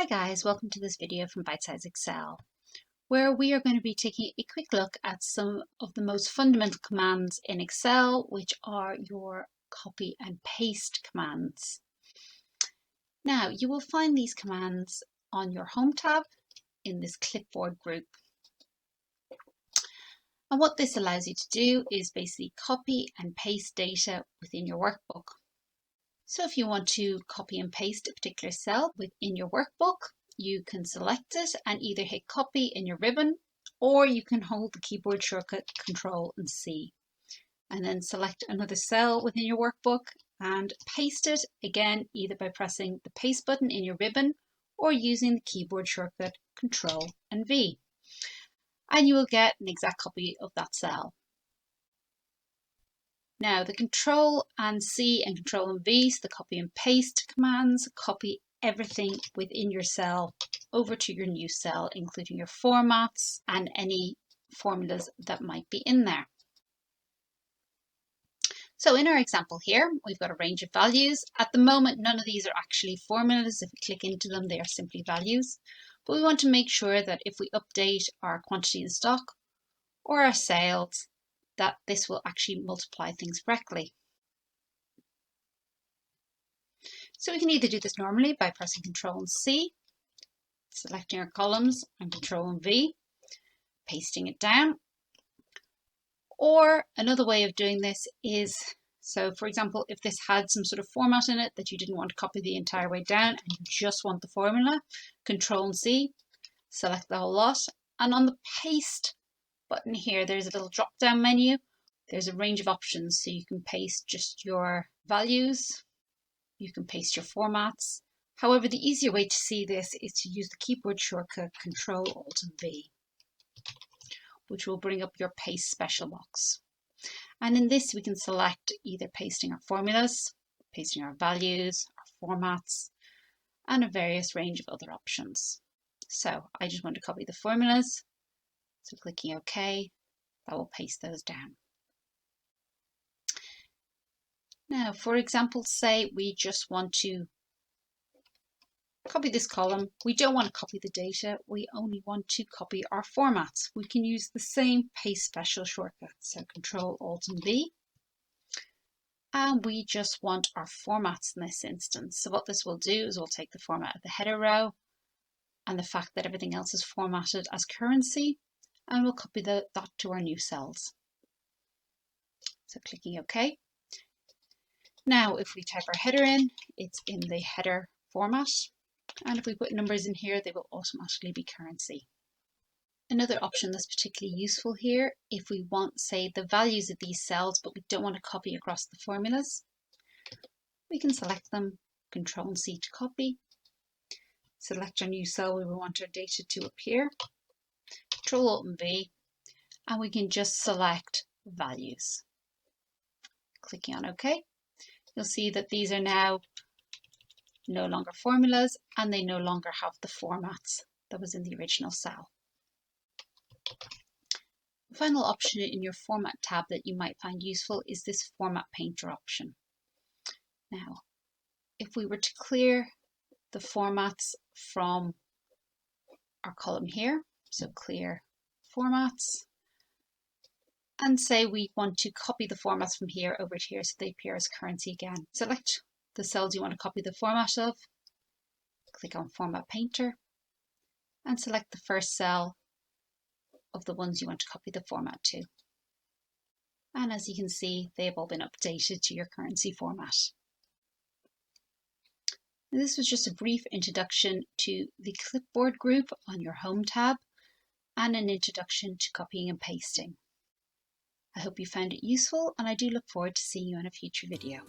Hi guys, welcome to this video from Bite Size Excel, where we are going to be taking a quick look at some of the most fundamental commands in Excel, which are your copy and paste commands. Now, you will find these commands on your Home tab in this clipboard group. And what this allows you to do is basically copy and paste data within your workbook. So if you want to copy and paste a particular cell within your workbook, you can select it and either hit copy in your ribbon, or you can hold the keyboard shortcut Control and C, and then select another cell within your workbook and paste it again, either by pressing the paste button in your ribbon or using the keyboard shortcut Control and V. And you will get an exact copy of that cell. Now the Control and C and Control and V, so the copy and paste commands, copy everything within your cell over to your new cell, including your formats and any formulas that might be in there. So in our example here, we've got a range of values. At the moment, none of these are actually formulas. If we click into them, they are simply values. But we want to make sure that if we update our quantity in stock or our sales, that this will actually multiply things correctly. So we can either do this normally by pressing Control and C, selecting our columns, and Control and V, pasting it down. Or another way of doing this is, so for example, if this had some sort of format in it that you didn't want to copy the entire way down and you just want the formula, Control and C, select the whole lot, and on the paste button here, there's a little drop down menu. There's a range of options, so you can paste just your values, you can paste your formats. However, the easier way to see this is to use the keyboard shortcut Control Alt and V, which will bring up your paste special box. And in this, we can select either pasting our formulas, pasting our values, our formats, and a various range of other options. So I just want to copy the formulas. So clicking OK, that will paste those down. Now, for example, say we just want to copy this column. We don't want to copy the data. We only want to copy our formats. We can use the same paste special shortcut. So Control Alt and V. And we just want our formats in this instance. So what this will do is we'll take the format of the header row and the fact that everything else is formatted as currency, and we'll copy that to our new cells. So clicking OK. Now, if we type our header in, it's in the header format. And if we put numbers in here, they will automatically be currency. Another option that's particularly useful here, if we want, say, the values of these cells, but we don't want to copy across the formulas, we can select them, Control and C to copy, select our new cell where we want our data to appear, Control Alt and V, and we can just select values. Clicking on OK, you'll see that these are now no longer formulas and they no longer have the formats that was in the original cell. The final option in your Format tab that you might find useful is this Format Painter option. Now, if we were to clear the formats from our column here, so clear formats, and say we want to copy the formats from here over to here so they appear as currency again. Select the cells you want to copy the format of, click on Format Painter, and select the first cell of the ones you want to copy the format to. And as you can see, they've all been updated to your currency format. And this was just a brief introduction to the clipboard group on your Home tab and an introduction to copying and pasting. I hope you found it useful, and I do look forward to seeing you in a future video.